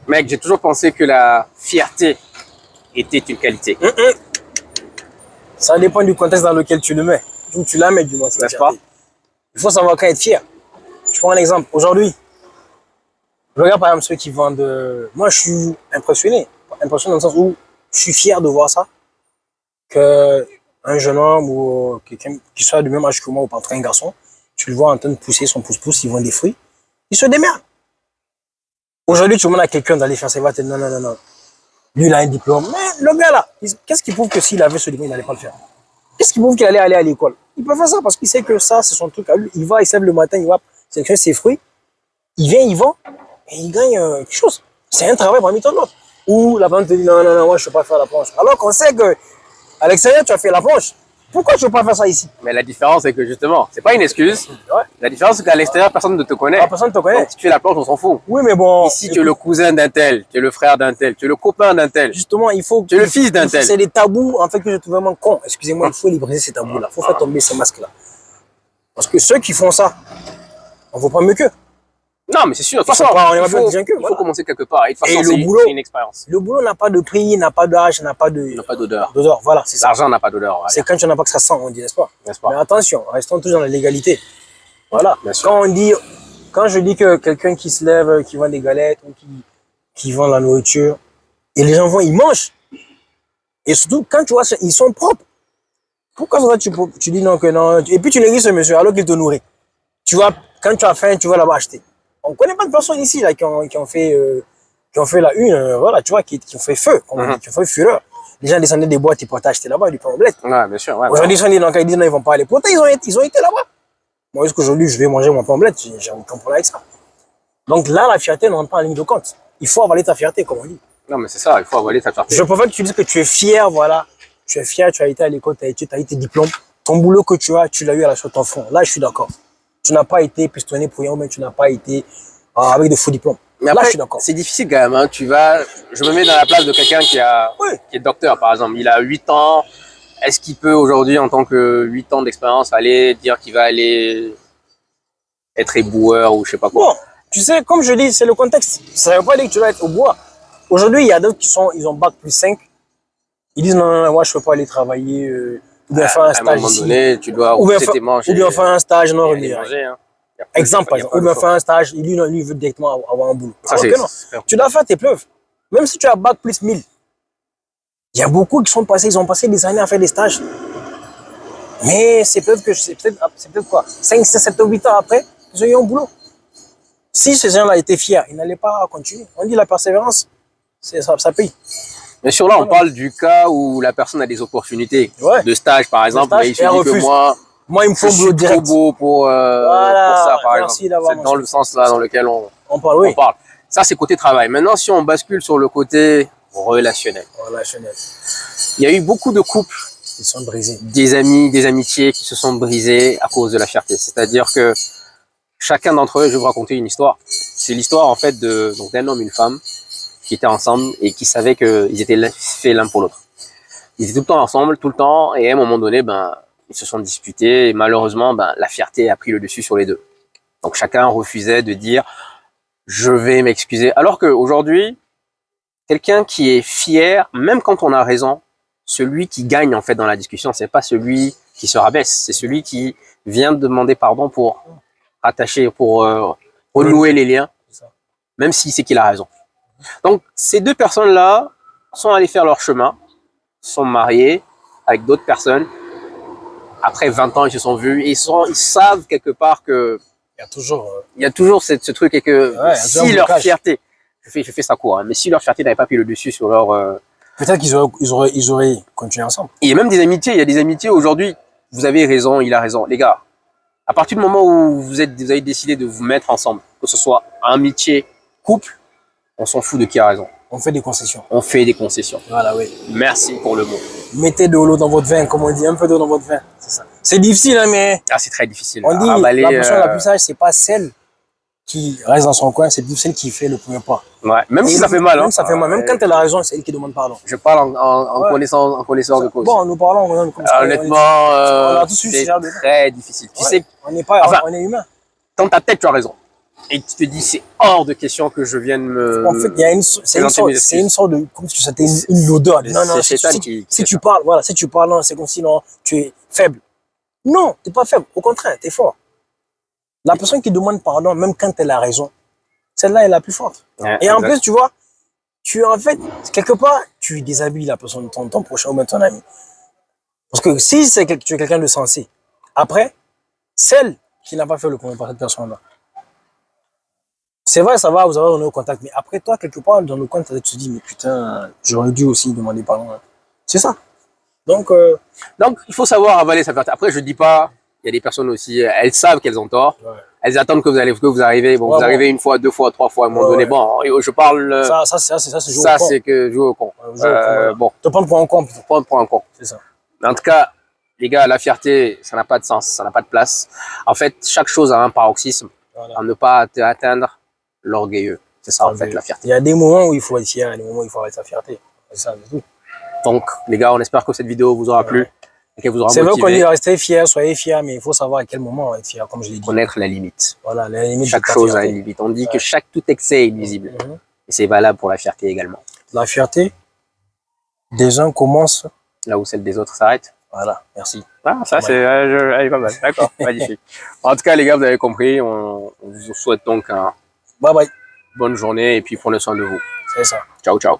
Mec, j'ai toujours pensé que la fierté était une qualité. Ça dépend du contexte dans lequel tu le mets. Où tu la mets, du moins, c'est la fierté. Il faut savoir quand être fier. Je prends un exemple. Aujourd'hui, je regarde par exemple ceux qui vendent. Moi, je suis impressionné. Impressionné dans le sens où je suis fier de voir ça. Qu'un jeune homme ou quelqu'un qui soit du même âge que moi, ou pas un garçon, tu le vois en train de pousser son pouce-pouce, il vend des fruits. Il se démerde. Aujourd'hui, tu demandes à quelqu'un d'aller faire ses ventes. Non, non, non, non. Lui, il a un diplôme. Mais le gars là, qu'est-ce qui prouve que s'il avait ce diplôme, il n'allait pas le faire? Qu'est-ce qui prouve qu'il allait aller à l'école? Il peut faire ça parce qu'il sait que ça, c'est son truc à lui. Il va, il se lève le matin, il va sélectionner ses fruits. Il vient, il vend et il gagne quelque chose. C'est un travail parmi tant d'autres. Ou la personne te dit non, non, non, moi, je ne peux pas faire la planche. Alors qu'on sait que à l'extérieur, tu as fait la planche. Pourquoi tu ne peux pas faire ça ici? Mais la différence, c'est que justement, c'est pas une excuse. Ouais. La différence, c'est qu'à l'extérieur, personne ne te connaît. Ah, personne ne te connaît. Donc, si tu fais la planche, on s'en fout. Oui, mais bon. Ici, tu es le cousin d'un tel, tu es le frère d'un tel, tu es le copain d'un tel. Justement, il faut. Tu es le fils d'un tel. C'est des tabous, en fait, que je trouve vraiment con. Excusez-moi, il faut les briser ces tabous-là. Il faut faire tomber ces masques-là. Parce que ceux qui font ça, on ne vaut pas mieux qu'eux. Non, mais c'est sûr. De toute façon, il faut commencer quelque part. Et de toute façon, c'est une expérience. Le boulot n'a pas de prix, n'a pas d'âge, n'a pas d'odeur. Voilà, c'est ça. L'argent n'a pas d'odeur. C'est quand tu n'as pas que ça sent, on dit, n'est-ce pas? N'est-ce pas? Mais attention, restons toujours dans la légalité. Voilà. Bien sûr. Quand je dis que quelqu'un qui se lève, qui vend des galettes ou qui vend la nourriture, et les gens vont, ils mangent. Et surtout, quand tu vois, ils sont propres. Pourquoi tu dis non que non? Et puis tu négliges ce monsieur alors qu'il te nourrit. Tu vois, quand tu as faim, tu vas là-bas acheter. On ne connaît pas de personnes ici là, qui ont fait la une, voilà, tu vois, qui ont fait feu, qui ont fait fureur. Les gens descendaient des boîtes, ils portaient acheter là-bas du pain omelette. Ouais, bien sûr. Ouais, aujourd'hui, ils disent non, ils vont pas aller. Pourtant, ils ont été là-bas. Moi, jusqu'aujourd'hui, je vais manger mon pain omelette, j'ai aucun problème avec ça. Donc là, la fierté ne rentre pas en ligne de compte. Il faut avaler ta fierté, comme on dit. Non, mais c'est ça, il faut avaler ta fierté. Je préfère que tu dises que tu es fier, voilà. Tu es fier, tu as été à l'école, tu as eu tes diplômes. Ton boulot que tu as, tu l'as eu à la sur ton front. Là, je suis d'accord. Tu n'as pas été pistonné pour rien, mais tu n'as pas été avec de faux diplômes. Mais après, là, je suis d'accord. C'est difficile quand même. Hein. Je me mets dans la place de quelqu'un qui est docteur, par exemple. Il a 8 ans. Est-ce qu'il peut aujourd'hui, en tant que 8 ans d'expérience, aller dire qu'il va aller être éboueur ou je sais pas quoi? Bon, tu sais, comme je dis, c'est le contexte. Ça ne veut pas dire que tu vas être au bois. Aujourd'hui, il y a d'autres ils ont bac plus 5. Ils disent non, non, non, moi, je ne peux pas aller travailler. Ou bien faire un stage. À un moment donné, tu dois tes manger. Ou bien faire un stage, non, hein. Exemple, par exemple. Ou bien faire un stage, lui, il veut directement avoir un boulot. Ça, tu dois faire tes preuves. Même si tu as bac plus 1000. Il y a beaucoup qui ils ont passé des années à faire des stages. Mais c'est peut-être quoi 5, 6, 7, 8 ans après, ils ont eu un boulot. Si ces gens-là étaient fiers, ils n'allaient pas continuer. On dit la persévérance, ça paye. Bien sûr, là, on parle du cas où la personne a des opportunités de stage, par exemple, mais il se dit que moi, il me faut un boulot direct. Trop beau pour ça, par exemple. C'est dans le sens là dans lequel on parle. Ça, c'est côté travail. Maintenant, si on bascule sur le côté relationnel. Il y a eu beaucoup de couples qui sont brisés. Des amis, des amitiés qui se sont brisées à cause de la fierté. C'est-à-dire que chacun d'entre eux, je vais vous raconter une histoire. C'est l'histoire, en fait, d'un homme et une femme qui étaient ensemble et qui savaient qu'ils étaient faits l'un pour l'autre. Ils étaient tout le temps ensemble, tout le temps, et à un moment donné, ils se sont disputés et malheureusement, la fierté a pris le dessus sur les deux. Donc chacun refusait de dire « je vais m'excuser ». Alors qu'aujourd'hui, quelqu'un qui est fier, même quand on a raison, celui qui gagne en fait dans la discussion, c'est pas celui qui se rabaisse, c'est celui qui vient demander pardon pour rattacher, pour renouer les liens, même s'il sait qu'il a raison. Donc ces deux personnes-là sont allées faire leur chemin, sont mariées avec d'autres personnes. Après 20 ans, ils se sont vus et ils savent quelque part que il y a toujours ce truc et que si leur fierté, je fais ça court, hein, mais si leur fierté n'avait pas pris le dessus sur leur peut-être qu'ils auraient continué ensemble. Et il y a même des amitiés. Il y a des amitiés aujourd'hui. Vous avez raison, il a raison. Les gars, à partir du moment où vous avez décidé de vous mettre ensemble, que ce soit amitié, couple, on s'en fout de qui a raison. On fait des concessions. On fait des concessions. Voilà, oui. Merci pour le mot. Mettez de l'eau dans votre vin, comme on dit, un peu d'eau dans votre vin. C'est ça. C'est difficile, hein, mais. Ah, c'est très difficile. On dit la personne la plus sage, c'est pas celle qui reste dans son coin, c'est plutôt celle qui fait le premier pas. Ouais, même si ça fait mal. Même ça fait mal. Même quand elle a raison, c'est elle qui demande pardon. Je parle en connaisseur de cause. Bon, nous parlons comme ça. Honnêtement, c'est très difficile. Tu sais, on est humain. Dans ta tête, tu as raison. et tu te dis, c'est hors de question que je vienne me... En fait, c'est une sorte de, comme si c'était une odeur. Non, non, si tu parles, voilà, si tu parles, non, c'est comme si non, tu es faible. Non, tu n'es pas faible. Au contraire, tu es fort. La personne qui demande pardon, même quand elle a raison, celle-là est la plus forte. Ouais, et en plus, tu vois, en fait, quelque part, tu déshabilles la personne, ton prochain ou même ton ami. Parce que si tu es quelqu'un de sensé, après, celle qui n'a pas fait le premier par cette personne-là, c'est vrai, ça va, vous avez au contact, mais après toi, quelque part, dans le coin, tu te dis, mais putain, j'aurais dû aussi demander pardon. C'est ça. Donc, il faut savoir avaler sa fierté. Après, je dis pas, il y a des personnes aussi, elles savent qu'elles ont tort. Ouais. Elles attendent que vous arrivez. Bon, ouais, vous arrivez une fois, deux fois, trois fois, à un moment donné. Bon, je parle. Ça, c'est que jouer au con. Bon. Te prendre pour un con. Te prendre pour un con. C'est ça. Mais en tout cas, les gars, la fierté, ça n'a pas de sens, ça n'a pas de place. En fait, chaque chose a un paroxysme. Voilà. À ne pas atteindre l'orgueilleux. C'est ça, en fait, la fierté. Il y a des moments où il faut être fier, il y a des moments où il faut avoir sa fierté. C'est ça, c'est tout. Donc, les gars, on espère que cette vidéo vous aura plu. C'est vrai qu'on dit restez fiers, soyez fiers, mais il faut savoir à quel moment être fier, comme je l'ai dit. Connaître la limite. Voilà, la limite. Chaque chose a une limite. On dit que tout excès est nuisible. Et c'est valable pour la fierté également. La fierté des uns commence là où celle des autres s'arrête. Voilà, merci. Ah, ça, c'est elle est pas mal. D'accord, magnifique. En tout cas, les gars, vous avez compris. On vous souhaite donc une bonne journée et puis prenez soin de vous. C'est ça. Ciao, ciao.